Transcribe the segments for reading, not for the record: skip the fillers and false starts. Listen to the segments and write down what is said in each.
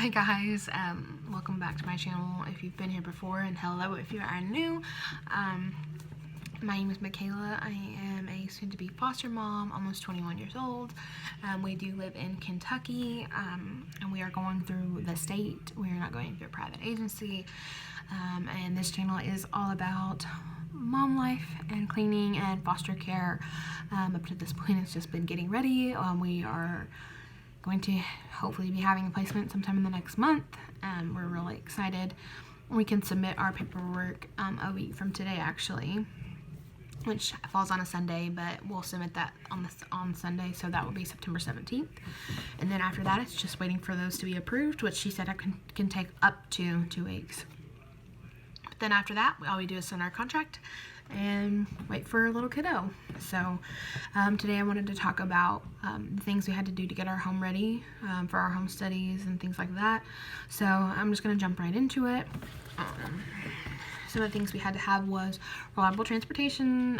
Hi guys, welcome back to my channel if you've been here before, and hello if you are new. My name is Michaela. I am a soon-to-be foster mom, almost 21 years old. We do live in Kentucky, and we are going through the state. We are not going through a private agency, and this channel is all about mom life and cleaning and foster care. Up to this point, it's just been getting ready. We are going to hopefully be having a placement sometime in the next month. We're really excited. We can submit our paperwork a week from today, actually, which falls on a Sunday, but we'll submit that on Sunday, so that will be September 17th. And then after that, it's just waiting for those to be approved, which she said can take up to 2 weeks. But then after that, all we do is send our contract and wait for a little kiddo. So today I wanted to talk about the things we had to do to get our home ready for our home studies and things like that. So I'm just going to jump right into it. Some of the things we had to have was reliable transportation,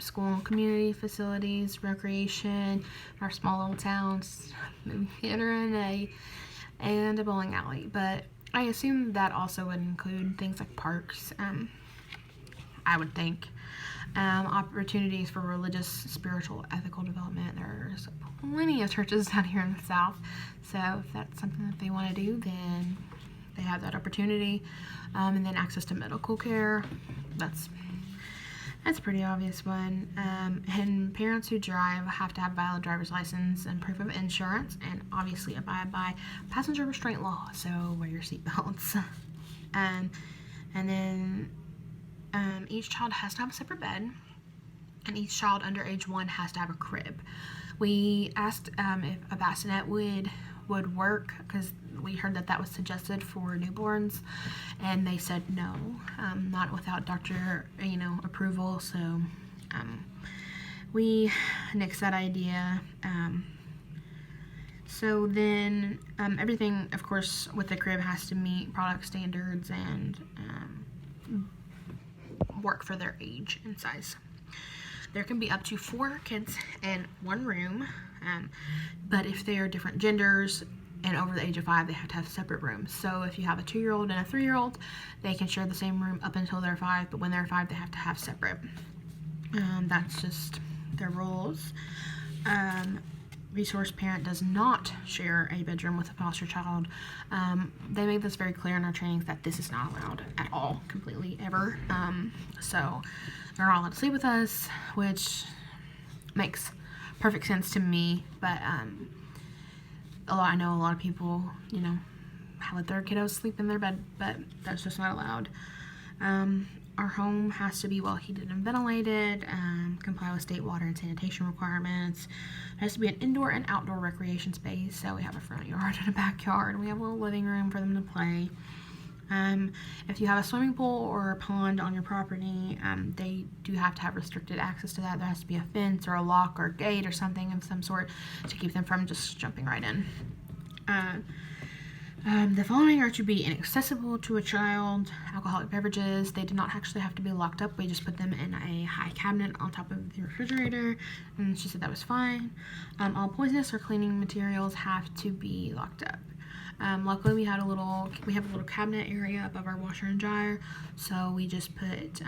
school and community facilities, recreation, our small little towns, movie theater and a bowling alley. But I assume that also would include things like parks, I would think. Opportunities for religious, spiritual, ethical development. There's plenty of churches down here in the South, so if that's something that they want to do, then they have that opportunity. And then access to medical care. That's a pretty obvious one. And parents who drive have to have valid driver's license and proof of insurance, and obviously abide by passenger restraint law, so wear your seatbelts. And then each child has to have a separate bed, and each child under age 1 has to have a crib. We asked if a bassinet would work, because we heard that was suggested for newborns, and they said no, not without doctor approval. So we nixed that idea. So then everything, of course, with the crib has to meet product standards and work for their age and size. There can be up to 4 kids in one room, but if they are different genders and over the age of 5, they have to have separate rooms. So if you have a 2-year-old and a 3-year-old, they can share the same room up until they're 5, but when they're 5, they have to have separate. That's just their rules. Resource parent does not share a bedroom with a foster child. They made this very clear in our trainings that this is not allowed at all, completely, ever. So they're not allowed to sleep with us, which makes perfect sense to me. But I know a lot of people, let their kiddos sleep in their bed, but that's just not allowed. Our home has to be well heated and ventilated, comply with state water and sanitation requirements. It has to be an indoor and outdoor recreation space, so we have a front yard and a backyard. We have a little living room for them to play. If you have a swimming pool or a pond on your property, they do have to have restricted access to that. There has to be a fence or a lock or a gate or something of some sort to keep them from just jumping right in. The following are to be inaccessible to a child. Alcoholic beverages, they do not actually have to be locked up. We just put them in a high cabinet on top of the refrigerator, and she said that was fine. All poisonous or cleaning materials have to be locked up. Luckily, we have a little cabinet area above our washer and dryer, so we just put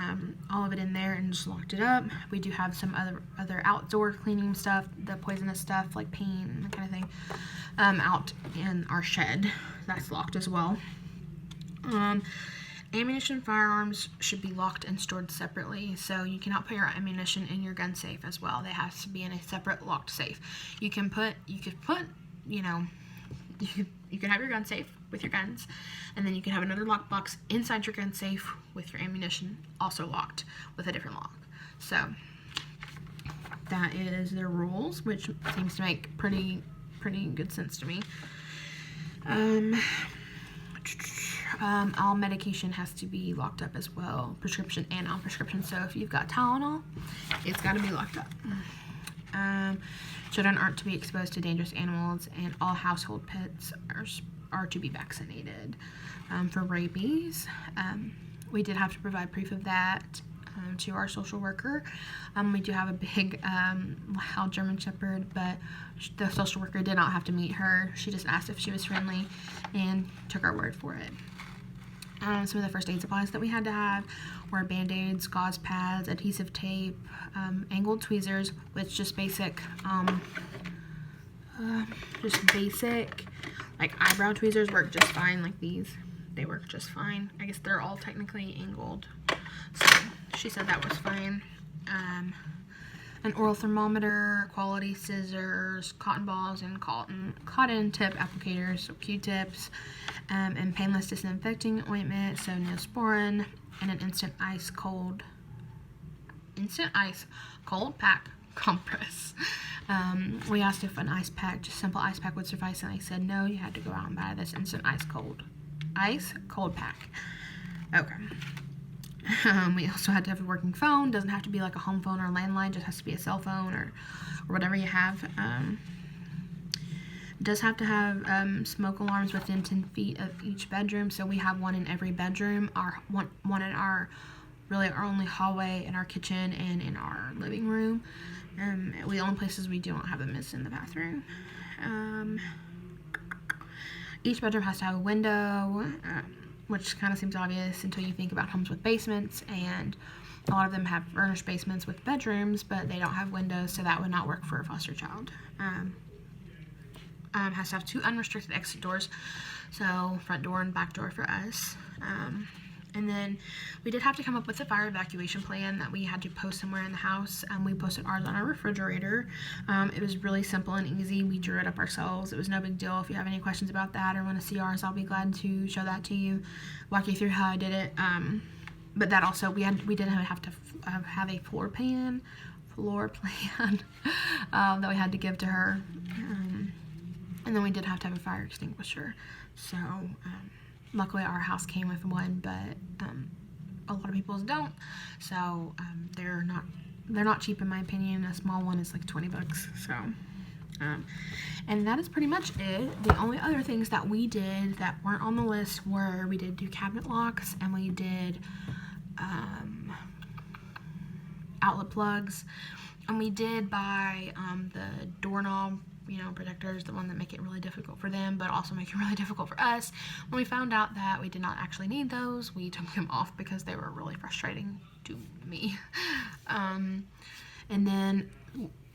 all of it in there and just locked it up. We do have some other outdoor cleaning stuff, the poisonous stuff like paint and that kind of thing, out in our shed. That's locked as well. Ammunition, firearms should be locked and stored separately, so you cannot put your ammunition in your gun safe as well. They have to be in a separate locked safe. You can have your gun safe with your guns, and then you can have another lock box inside your gun safe with your ammunition also locked with a different lock. So that is their rules, which seems to make pretty good sense to me. All medication has to be locked up as well, prescription and non-prescription. So if you've got Tylenol, it's got to be locked up. Children aren't to be exposed to dangerous animals, and all household pets are to be vaccinated. For rabies, we did have to provide proof of that. to our social worker. We do have a big, loud German Shepherd, but the social worker did not have to meet her. She just asked if she was friendly and took our word for it. Some of the first aid supplies that we had to have were Band-Aids, gauze pads, adhesive tape, angled tweezers, which just basic, like eyebrow tweezers work just fine. Like these, they work just fine. I guess they're all technically angled, so she said that was fine. An oral thermometer, quality scissors, cotton balls, and cotton tip applicators, so Q-tips, and painless disinfecting ointment, so Neosporin, and an instant ice cold pack compress. We asked if an ice pack, just simple ice pack, would suffice, and they said no, you had to go out and buy this instant ice cold pack. Okay. We also had to have a working phone. Doesn't have to be like a home phone or a landline, just has to be a cell phone or whatever you have. It does have to have smoke alarms within 10 feet of each bedroom, so we have one in every bedroom. One in our only hallway, in our kitchen, and in our living room. The only places we do not have them is in the bathroom. Each bedroom has to have a window, which kind of seems obvious until you think about homes with basements, and a lot of them have furnished basements with bedrooms, but they don't have windows, so that would not work for a foster child. Has to have 2 unrestricted exit doors, so front door and back door for us. And then we did have to come up with a fire evacuation plan that we had to post somewhere in the house. We posted ours on our refrigerator. It was really simple and easy. We drew it up ourselves. It was no big deal. If you have any questions about that or want to see ours, I'll be glad to show that to you, walk you through how I did it. But that also, we didn't have to have a floor plan that we had to give to her. And then we did have to have a fire extinguisher. So, luckily our house came with one, but a lot of people's don't. So they're not cheap in my opinion. A small one is like $20. So and that is pretty much it. The only other things that we did that weren't on the list were we did do cabinet locks, and we did outlet plugs, and we did buy the doorknob protectors, the one that make it really difficult for them, but also make it really difficult for us. When we found out that we did not actually need those, we took them off because they were really frustrating to me. And then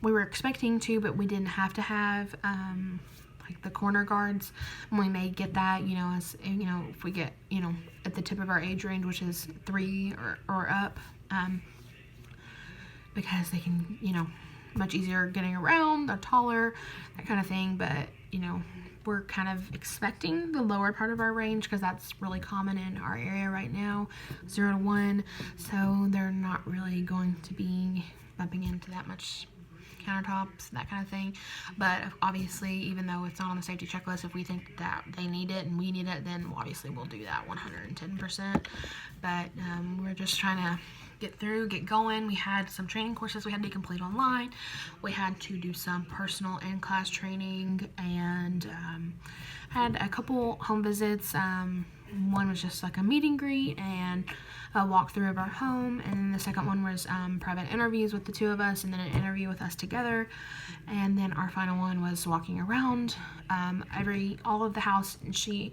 we were expecting to, but we didn't have to have like the corner guards. And we may get that, as if we get at the tip of our age range, which is 3 or up, because they can much easier getting around, they're taller, that kind of thing. But we're kind of expecting the lower part of our range because that's really common in our area right now, 0 to 1, so they're not really going to be bumping into that much countertops, that kind of thing. But obviously, even though it's not on the safety checklist, if we think that they need it and we need it, then obviously we'll do that 110%. But we're just trying to get going. We had some training courses we had to complete online. We had to do some personal and class training, and had a couple home visits. One was just like a meet and greet and a walkthrough of our home, and then the second one was private interviews with the 2 of us, and then an interview with us together. And then our final one was walking around all of the house, and she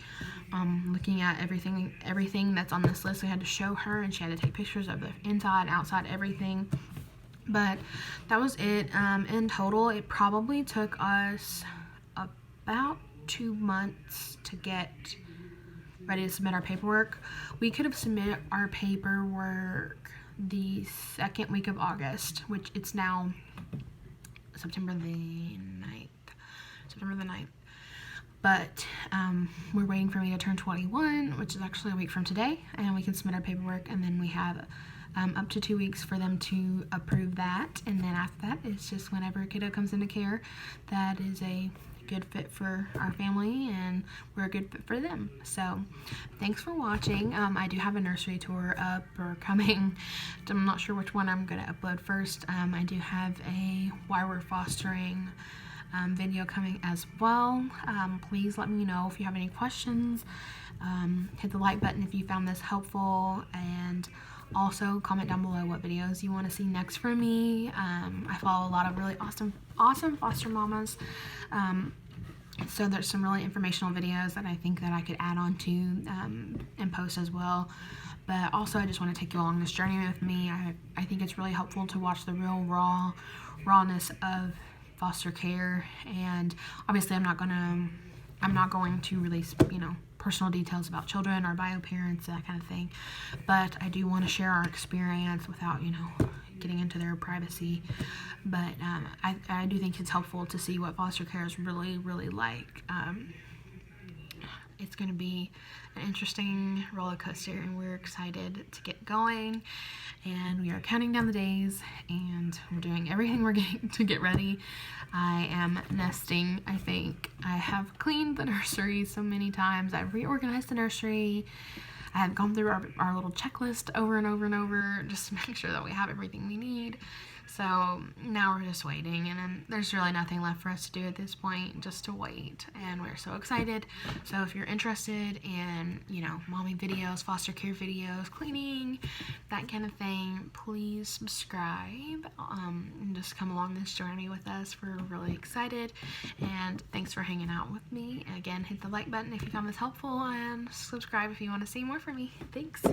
looking at everything that's on this list. We had to show her, and she had to take pictures of the inside, outside, everything. But that was it. In total, it probably took us about 2 months to get ready to submit our paperwork. We could have submitted our paperwork the 2nd week of August, which it's now September the 9th. But we're waiting for me to turn 21, which is actually a week from today, and we can submit our paperwork, and then we have up to 2 weeks for them to approve that. And then after that, it's just whenever a kiddo comes into care that is a good fit for our family and we're a good fit for them. So thanks for watching. I do have a nursery tour up or coming. I'm not sure which one I'm going to upload first. I do have a why we're fostering video coming as well. Please let me know if you have any questions. Hit the like button if you found this helpful, and Also, comment down below what videos you want to see next from me. I follow a lot of really awesome foster mamas. So there's some really informational videos that I think that I could add on to and post as well. But also, I just want to take you along this journey with me. I think it's really helpful to watch the real rawness of foster care. And obviously, I'm not going to release, personal details about children or bio parents, that kind of thing. But I do want to share our experience without, getting into their privacy. But I do think it's helpful to see what foster care is really, really like. It's going to be an interesting roller coaster, and we're excited to get going. And we are counting down the days, and we're doing everything we're getting to get ready. I am nesting, I think. I have cleaned the nursery so many times. I've reorganized the nursery. I have gone through our little checklist over and over and over just to make sure that we have everything we need. So now we're just waiting, and then there's really nothing left for us to do at this point, just to wait. And we're so excited. So if you're interested in, mommy videos, foster care videos, cleaning, that kind of thing, please subscribe and just come along this journey with us. We're really excited, and thanks for hanging out with me. Again, hit the like button if you found this helpful, and subscribe if you want to see more from me. Thanks.